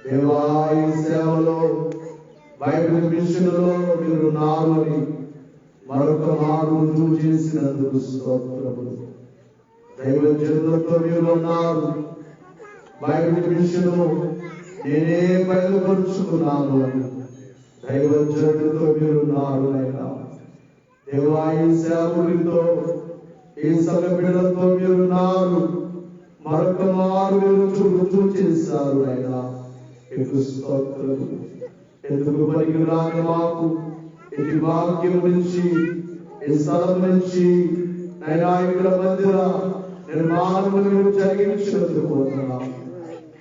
దేవా ఈ సేవలో బైబిల్ మిషన్లో మీరు ఉన్నారు అని మరొక మారు రుజువు చేసినందుకు స్తోత్రములు. దైవజనులతో మీరు ఉన్నారు. బైబిల్ మిషన్ను నేనే బయలుపరుచుకున్నాను అని దైవజనులతో మీరు ఉన్నారు అయినా. దేవా ఈ సేవకుడితో ఈ సంఘ బిడ్డలతో మీరు ఉన్నారు. మరొక మారు మీరు రుజువు చేశారు అయినా మీకు స్తోత్రములు. ఎందుకు పనికిరాని మాకు ఇటు భాగ్యం నుంచి ఈ స్థలం నుంచి నైనా ఇక్కడ మందిర నిర్మాణము మీరు జరిగించినందుకు వందనాలు.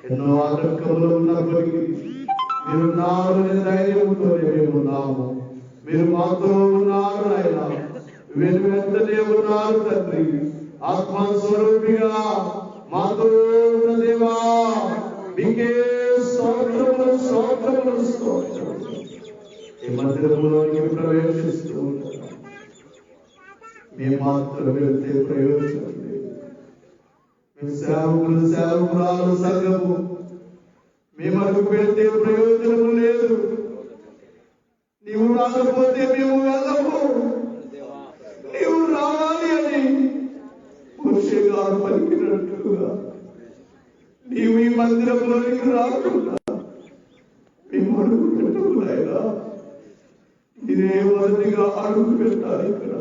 ఎన్నో ఆటంకములు ఉన్నప్పటికీ మీరున్నారు అనే ధైర్యంతోనే మేము ఉన్నాము. మీరు మాతో ఉన్నారు అయినా వెంటనే ఉన్నారు తండ్రి. ఆత్మస్వరూపిగా మాతో ఉన్న దేవా మీకే స్తోత్రములు స్తోత్రములు స్తోత్రములు. ఈ మందిరములోకి ప్రవేశిస్తూ ఉంటాం. మేము మాత్రం వెళ్తే ప్రయోజనం లేదు. మీ సేవకులు సేవకురాలు సంఘము మేము అడుగు పెడితే ప్రయోజనము లేదు. నీవు రాకపోతే మేము వెళ్ళము. నీవు రావాలి అని మోషే గారు పలికినట్టుగా నీవు ఈ మందిరంలోనికి రాకుండా మేము అడుగు పెట్టకున్నాయినా మీరే మొదటిగా అడుగు పెట్టాలి. ఇక్కడ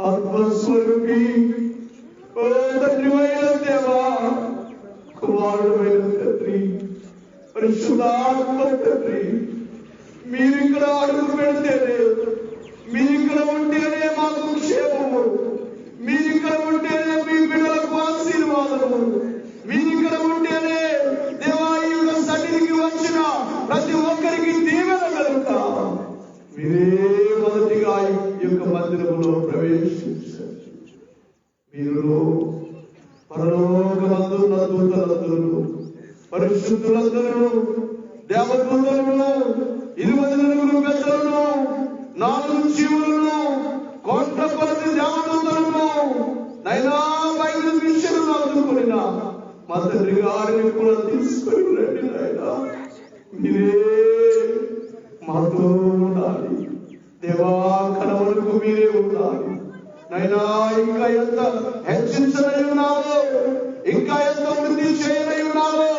ఆత్మస్వరూపి ఓ తండ్రి అయిన దేవా, కుమారుడు అయిన తండ్రి, పరిశుద్ధాత్మ తండ్రి, మీరు ఇక్కడ అడుగు పెడితేనే, మీరు ఇక్కడ ఉంటేనే మాకు క్షేమము, మీరు ఇక్కడ ఉంటేనే మీ బిడ్డలకు ఆశీర్వాదము, మీరు ఇక్కడ ఉంటేనే దేవా ఈ యొక్క సన్నిధికి వచ్చిన ప్రతి ఒక్కరికి దీవెన కలుగుతా. మీరే మొదటిగా ఈ యొక్క మందిరములో ప్రవేశించారు. మీరు పరలోకమందున్న దూతలందరూ, పరిశుద్ధులందరూ, దేవదూతలను, 24 పెద్దలను, 4 జీవులను, కోట్ల కొలది దేవదూతలను నైనా బైబిల్ మిషన్ను అందుకుని మా తండ్రి గారిని కూడా తీసుకొని రండి నాయనా. మీరే మాతో ఉండాలి దేవా. కనవరకు మీరే ఉండాలి నైనా. ఇంకా ఎంత హెచ్చించనై ఉన్నావో, ఇంకా ఎంత వృద్ధి చేయనై ఉన్నావో,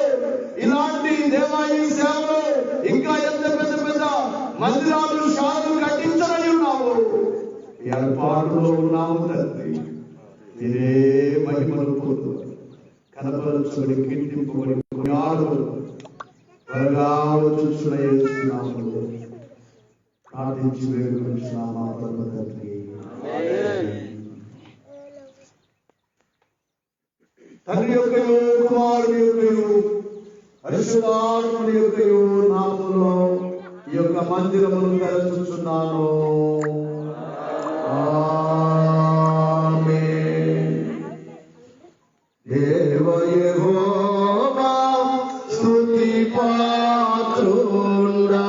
ఇలాంటి దేవా ఈ సేవలో ఇంకా ఎంత పెద్ద పెద్ద మందిరాలు శాలలు కట్టించనై ఉన్నావో ఏర్పాటులో ఉన్నాము తండ్రి. మీరే మహిమను పొందు, కనపరచుబడి కీర్తింపబడి కొనియాడబడు త్వరగా వచ్చుచున్నాము. ప్రార్థించి వేడుకొంచున్నాము పరమ తండ్రి. తండ్రి యొక్కయు కుమారుని యొక్కయు పరిశుద్ధాత్ముని యొక్కయు నామములో ఈ యొక్క మందిరమును తెరచుచున్నాను. ఆమేన్. దేవ యెహోవా స్తుతి పాత్రుడా,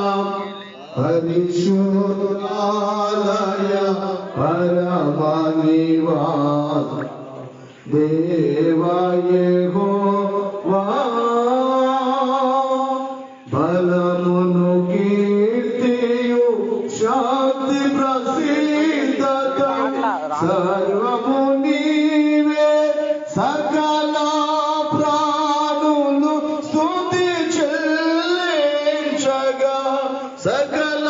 పరిశుద్ధాలయ పరమ నివాస దేవ యెహోవా, బలమును కీర్తియు శాంతి ప్రసిద్ధత సర్వము నీవే. సకల ప్రాణులు స్తుతి చెల్లించగా, సకల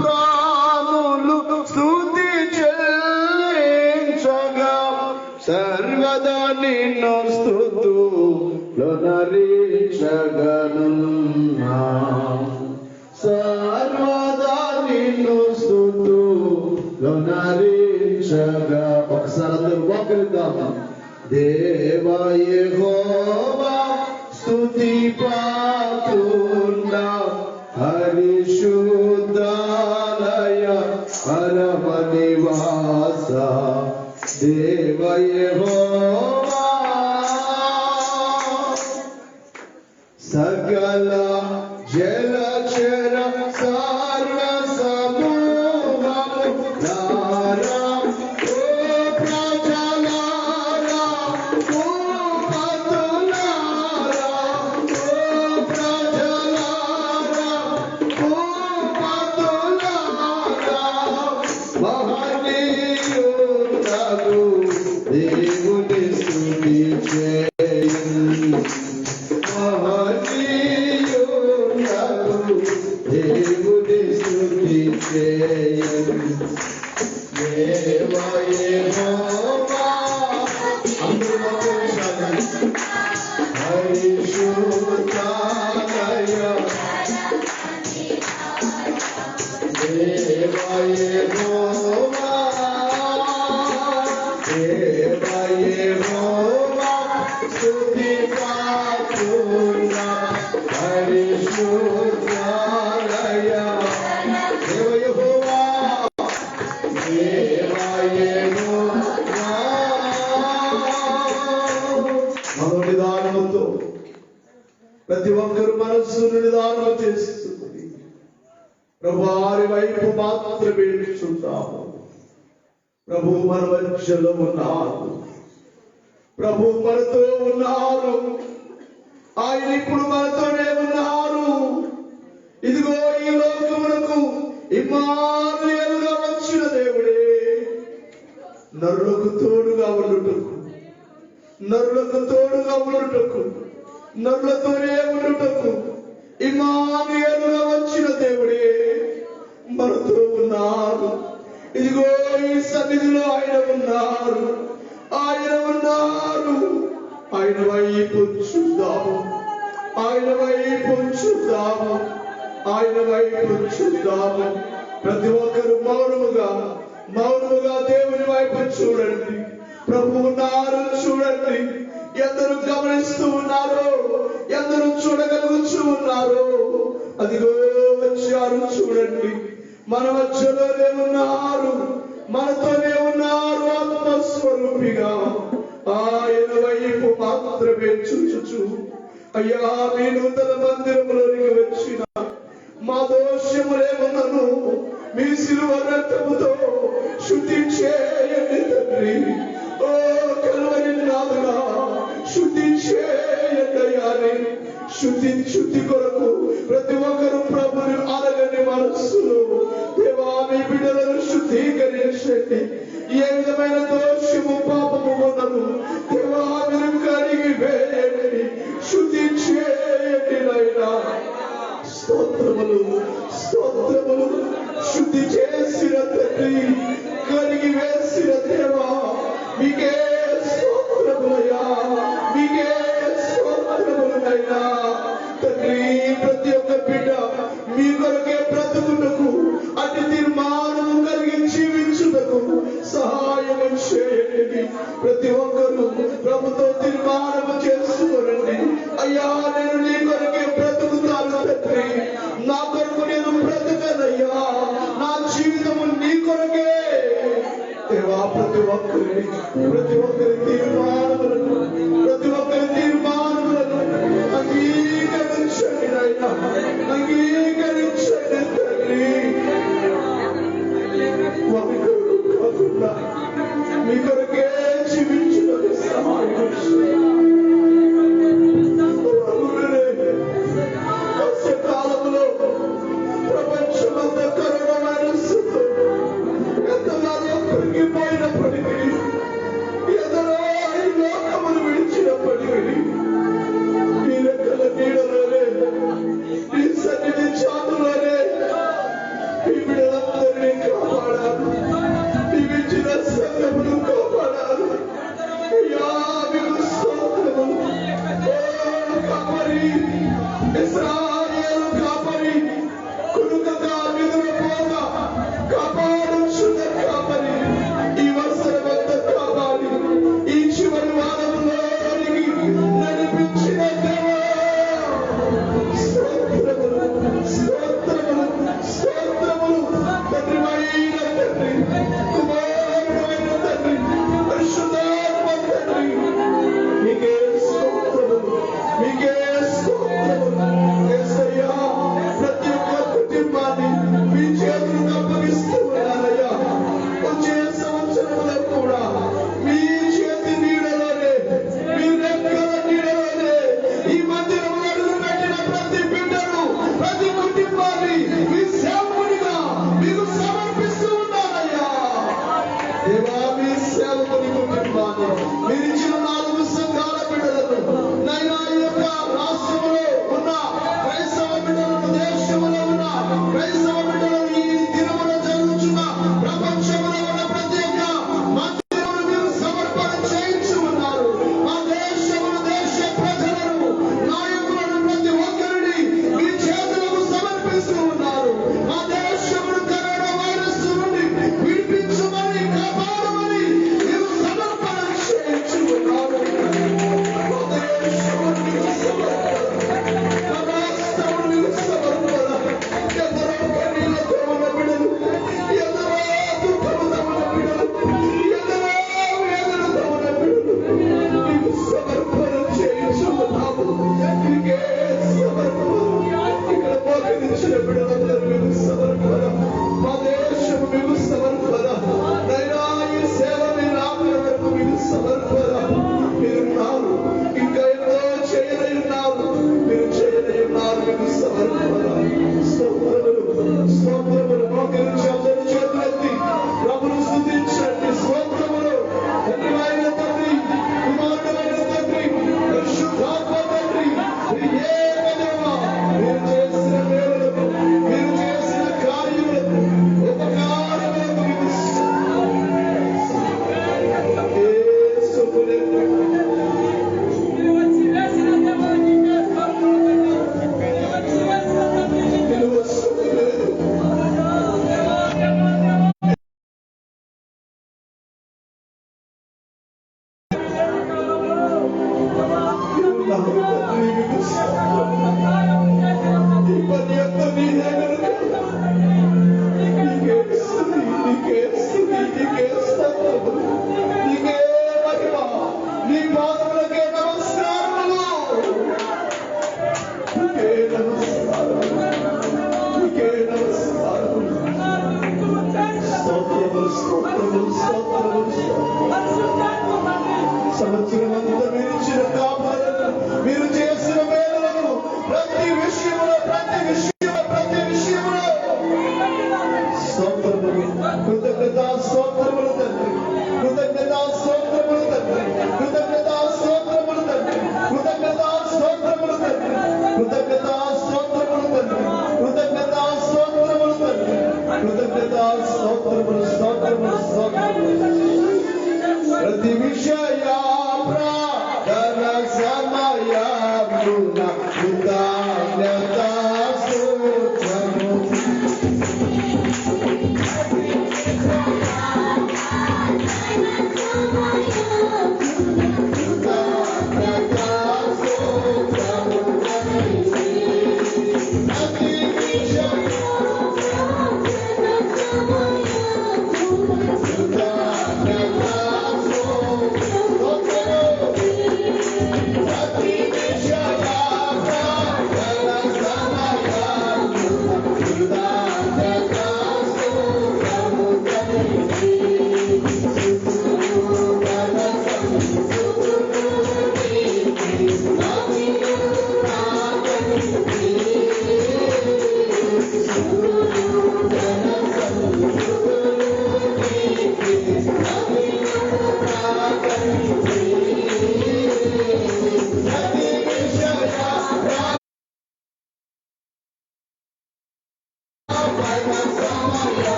ప్రాణులు స్తుతి చెల్లించగా, సర్వదా నిన్ను స్తుతులనరించగనున్నా. సర్వదా నిన్ను స్తుతులనరించగా. ఒకసారి అందరూ వాకరిద్దాం. దేవ యెహోవా స్తుతి పాత్రుడా, పరిశుద్ధాలయ పరమ నివాస దేవ యెహోవా, సకల జలచర సర్వ సమూహము నారా. ఓ ప్రజలారా, ఓ భక్తులారా, ఓ ప్రజలారా, పరిశుద్ధాలయ దేవా యెహోవా దేవా యెహోవా స్తుతి పాత్రుడా పరిశుద్ధాలయ దేవా యెహోవా దేవా యెహోవా మనోనిదానముతో ప్రతి ఒక్కరు మనస్సును నిదానం చేస్తుంది. ప్రభు వారి వైపు మాత్రమే చూద్దాము. ప్రభు మన మధ్యలో ఉన్నారు. ప్రభు మనతో ఉన్నారు. ఆయన ఇప్పుడు మనతోనే ఉన్నారు. ఇదిగో ఈ లోకమునకు ఇమ్మానుయేలుగా వచ్చిన దేవుడే నరులకు తోడుగా ఉండుటకు, నరులకు తోడుగా ఉండుటకు, నరులతోనే ఉండుటకు ఇమ్మానుయేలుగా వచ్చిన దేవుడే మనతో ఉన్నారు. ఇదిగో ఈ సన్నిధిలో ఆయన ఉన్నారు. ఆయన ఉన్నారు. ఆయన వైపు చూద్దాము. ఆయన వైపు చూద్దాము. ఆయన వైపు చూద్దాము. ప్రతి ఒక్కరు మౌనముగా దేవుని వైపు చూడండి. ప్రభు ఉన్నారు చూడండి. ఎందరు గమనిస్తూ ఉన్నారో, ఎందరు చూడగలుగుతూ ఉన్నారో అదిగో వచ్చారు చూడండి. మన మధ్యలోనే ఉన్నారు. మనతోనే ఉన్నారు. ఆత్మస్వరూపిగా ఆయన వైపు మాత్రమే చూచుచు అయ్యా మీ నూతన మందిరములోనికి వచ్చిన మా దోషములేమన్నను మీ శిలువ రక్తముతో శుద్ధి చేయండి తండ్రి. ఓ కల్వరి నాదుగా శుద్ధి చేయండి అయ్యాని శుద్ధి కొరకు ప్రతి ఒక్కరు ప్రభుని అడగని మనస్సులో దేవా మీ బిడ్డలను శుద్ధీకరించండి. ఏ విధమైన దోషము పాపము ఉన్నను దేవా మీరు కడిగి వేయండి, శుద్ధి చేయండి నాయనా. స్తోత్రములు స్తోత్రములు. శుద్ధి చేసిన తండ్రి, కడిగి వేసిన దేవా మీకే స్తోత్రములయ్యా, మీకే స్తోత్రములైనా తండ్రి. ప్రతి ఒక్క బిడ్డ మీ కొరకే బ్రతుకుటకు అటు తీర్మానము కలిగి జీవించుటకు సహాయం చేయండి. ప్రతి ఒక్కరు ప్రభుతో తీర్మానము చేసుకోనండి. అయ్యా నేను నీ కొరకే బ్రతుకుతాను తండ్రి. నా కొరకు నేను బ్రతకనయ్యా. నా జీవితము నీ కొరకే దేవా. ప్రతి ఒక్కరి తీర్మానములను అంగీకరించండి నాయనా, అంగీకరించండి తండ్రి. వారి కొరకు కాకుండా మీ కొరకే జీవించుటకు సహాయం కాలంలో ప్రపంచమంతా కరోనా వైరస్ ఎంతగానో పెరిగిపోయినప్పటికీ ఎందరో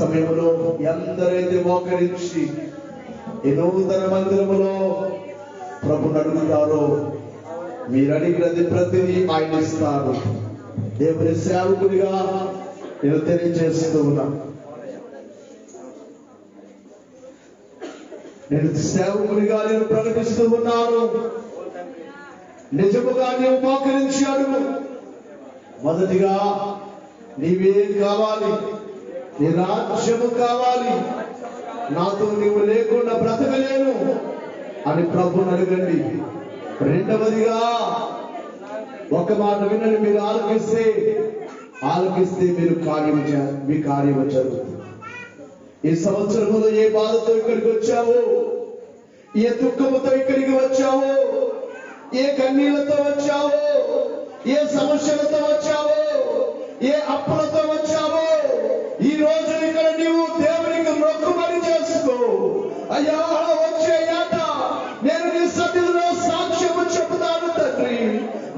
సమయంలో ఎందరైతే మోకరించి ఈ నూతన మందిరములో ప్రభుని అడుగుతారో మీరు అడిగినది ప్రతిదీ ఆయన ఇస్తారు. దేవుని సేవకుడిగా నేను తెలియజేస్తూ ఉన్నాను. నేను సేవకుడిగా నేను ప్రకటిస్తూ ఉన్నాను. నిజముగా నీవు మోకరించి అడుగు. మొదటిగా నీవేం కావాలి? నీ రాజ్యము కావాలి. నాతో నీవు లేకుండా బ్రతకలేను అని ప్రభుని అడగండి. రెండవదిగా ఒక మాట వినండి, మీరు ఆలకిస్తే మీరు మీ కార్యము జరుగుతుంది. ఈ సంవత్సరంలో ఏ బాధతో ఇక్కడికి వచ్చావో, ఏ దుఃఖముతో ఇక్కడికి వచ్చావో, ఏ కన్నీళ్లతో వచ్చావో, ఏ సమస్యలతో వచ్చావో, ఏ అప్పులతో వచ్చావో, ఈ రోజు ఇక్కడ నీవు దేవునికి మొక్కుబడి చేసుకో. అయ్యా, వచ్చే ఏట నేను నీ సన్నిధిలో సాక్ష్యము చెబుతాను తండ్రి.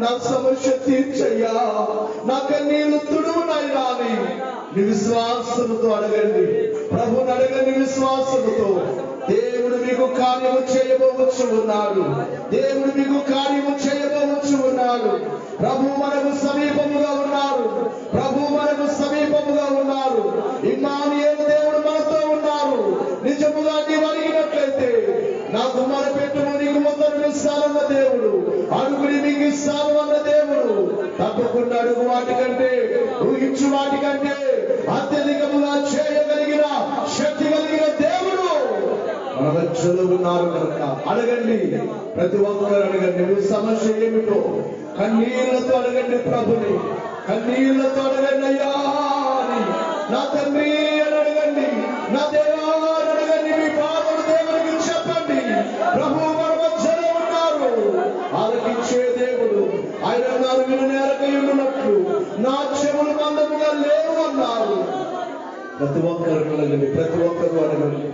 నా సమస్య తీర్చయ్యా, నా కన్నీళ్లు తుడువు నాయనా అని నీ విశ్వాసముతో అడగండి. ప్రభుని అడగండి విశ్వాసముతో. దేవుడు మీకు కార్యము చేయబోవచ్చు ఉన్నాడు. దేవుడు మీకు కార్యము చేయబోవచ్చు ఉన్నాడు. ప్రభు మనకు సమీపముగా ఉన్నారు. ప్రభు మనకు సమీపముగా ఉన్నారు. ఇమ్మానుయేలు దేవుడు మనతో ఉన్నారు. నిజముగా నీవు అడిగినట్లయితే నాకు మొరపెట్టుము, నీకు ఉత్తరం ఇస్తానన్న దేవుడు, అడుగుని మీకు ఇస్తాను అన్న దేవుడు. తప్పకుండా అడుగు వాటికంటే, ఊహించు వాటికంటే అత్యధికముగా చేయగలిగిన శక్తి కలిగిన దేవుడు మన మధ్యలో ఉన్నారు కనుక అడగండి. ప్రతి ఒక్కరు అడగండి. మీ సమస్య ఏమిటో కన్నీళ్లతో అడగండి. ప్రభుని కన్నీళ్లతో అడగండి. అయ్యా అని, నా తండ్రి అని అడగండి. నా దేవా అని అడగండి. మీ బాధలు దేవునికి చెప్పండి. ప్రభు మన మధ్యలో ఉన్నారు. ఆలకించే దేవుడు. ఆయన అన్నారు, మీరు నేరకయున్నట్లు నా చెవులు మందముగా లేవు అన్నారు. ప్రతి ఒక్కరు అడగండి. ప్రతి ఒక్కరు అడగండి.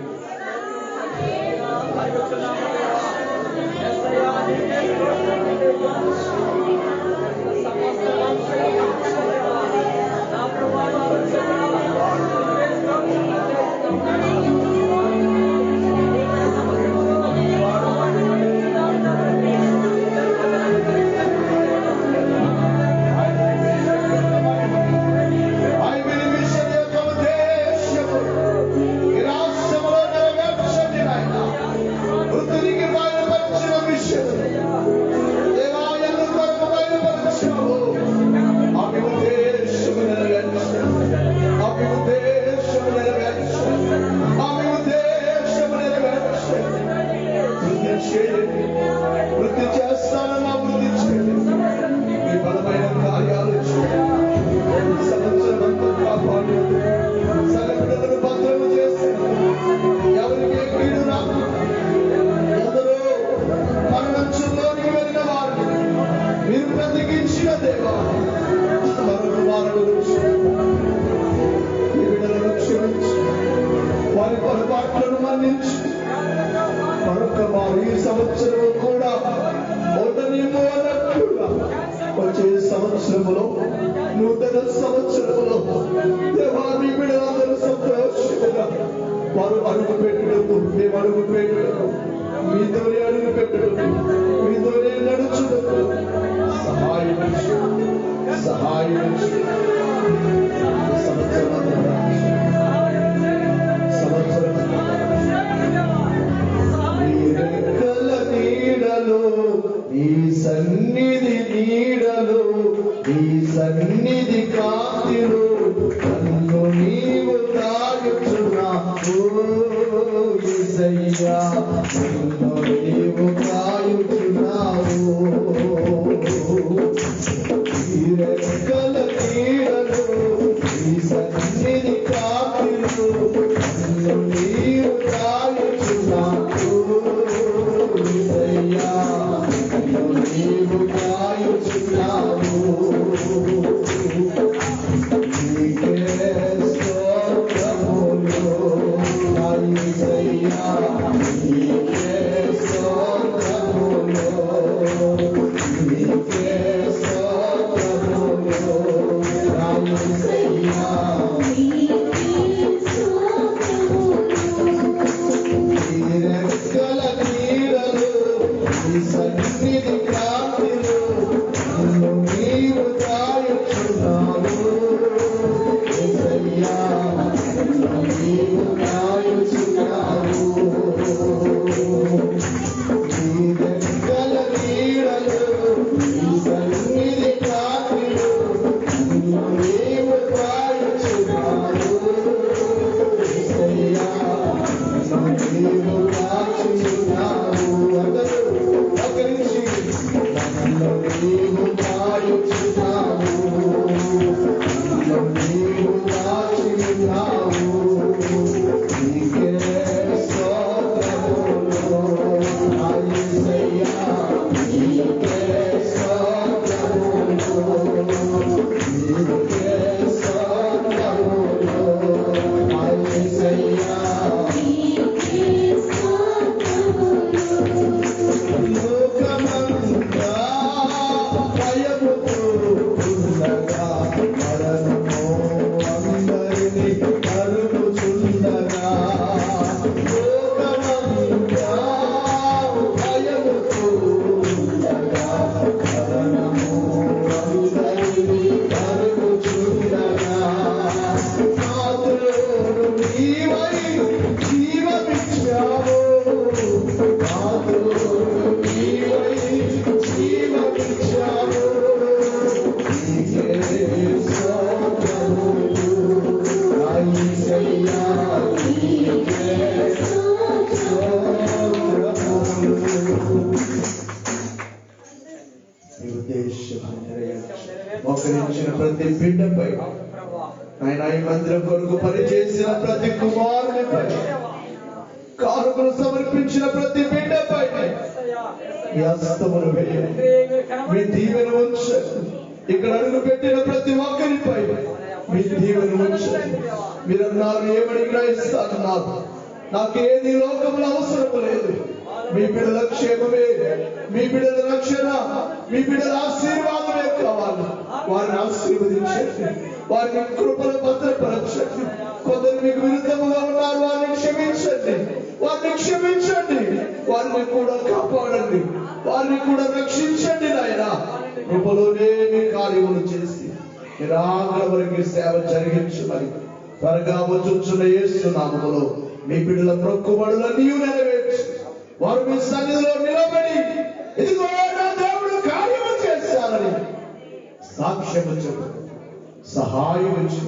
వృద్ధి చేస్తానన్నా వృద్ధి చేయండి. మీ బలమైన కార్యాలు సంవత్సరం అంతా కాపాడు. సగటులను భద్రము చేసి ఎవరికి కీడు రాదు. ఎందరో మరణంలోనికి వెళ్ళిన వారు మీరు బ్రతికించిన దేవా, మరొక వారులను ఈ బిడ్డలను క్షమించి వారి పొరపాట్లను మన్నించి మరొక వారు ఈ సంవత్సరం కూడా ఉండనేమో అన్నట్లుగా వచ్చే సంవత్సరములో, నూతన సంవత్సరములో దేవాన్ని బిడ్డలందరూ సంతోషంగా వారు అడుగు పెట్టుటకు, మేము అడుగు పెట్టుటకు, మీతోనే అడుగు పెట్టుటకు, మీతోనే నడుచుటకు సహాయం ఈ సన్నిధి నీడలో, ఈ సన్నిధి కాంతిలో నన్ను నీవు తాగుచున్నావు యేసయ్యా, నన్ను నీవు తాగుచున్నావు. ఈ రెక్కల నీడలో, ఈ సన్నిధి కాంతిలో నన్ను నీవు తాగుచున్నావు యేసయ్యా, నీవు కాయుచున్నావు. ఆశ్రయించిన ప్రతి బిడ్డపై, ఆయన ఈ మందిరం కొరకు పనిచేసిన ప్రతి కుమారునిపై, కానుకలు సమర్పించిన ప్రతి బిడ్డపై ఈ హస్తమును వేయండి. మీ దీవెన ఉంచండి. ఇక్కడ అడుగు పెట్టిన ప్రతి ఒక్కరిపై మీ దీవెన ఉంచండి. మీరన్నారు, ఏమడిగినా ఇస్తానన్నారు. నాకేది లోకంలో అవసరం లేదు. మీ బిడ్డల క్షేమమే, మీ బిడ్డల రక్షణ, మీ బిడ్డల ఆశీర్వాదమే కావాలి. వారిని ఆశీర్వదించండి, వారిని కృపను భద్రపరచండి. కొందరు మీకు విరుద్ధముగా ఉన్నారు, వారిని క్షమించండి, వారిని క్షమించండి. వారిని కూడా కాపాడండి, వారిని కూడా రక్షించండి. నాయన కృపలోనే మీ కార్యములు చేసి నిరాకరణ వరకు సేవ జరిగించమని త్వరగా వచ్చుచున్న యేసు నామములో మీ బిడ్డల మొక్కుబడులన్నీ నెరవేర్చి వారు మీ సన్నిధిలో నిలబడి, ఇదిగో నా దేవుడు కార్యము చేశారని సాక్ష్యము చెప్పు, సహాయం ఇచ్చు.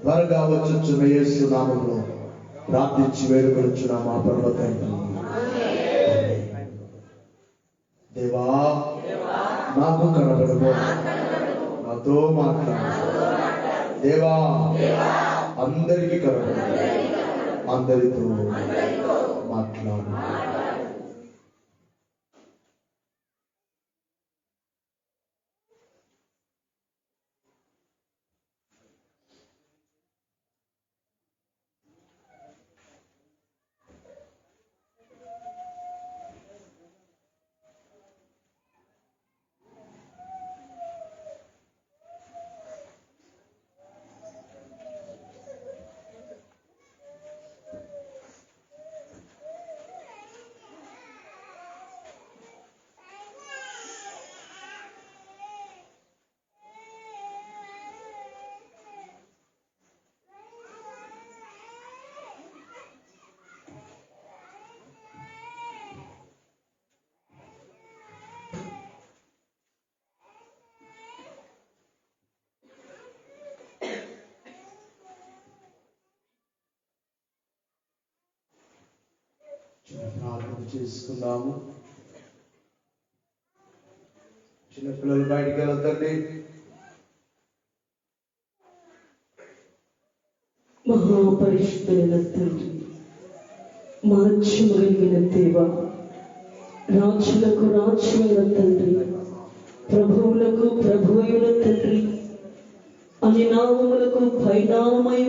త్వరగా వచ్చుచున్న యేసు నామములో ప్రార్థించి వేడుకొనుచున్నా మా పరమ తండ్రి. దేవా, నాకు కనబడము, నాతో మాట్లాడు. దేవా, అందరికీ కనబడు, అందరితో మాట్లాడు. ప్రార్థన చేసుకుందాము. చిన్నపిల్లలు బయటికి వెళ్తండి. మహాపరిశుద్ధుల తండ్రి, మార్చము కలిగిన దేవ, రాజులకు రాజుల తండ్రి, ప్రభువులకు ప్రభువైన తండ్రి, అన్ని నామములకు పైనామమై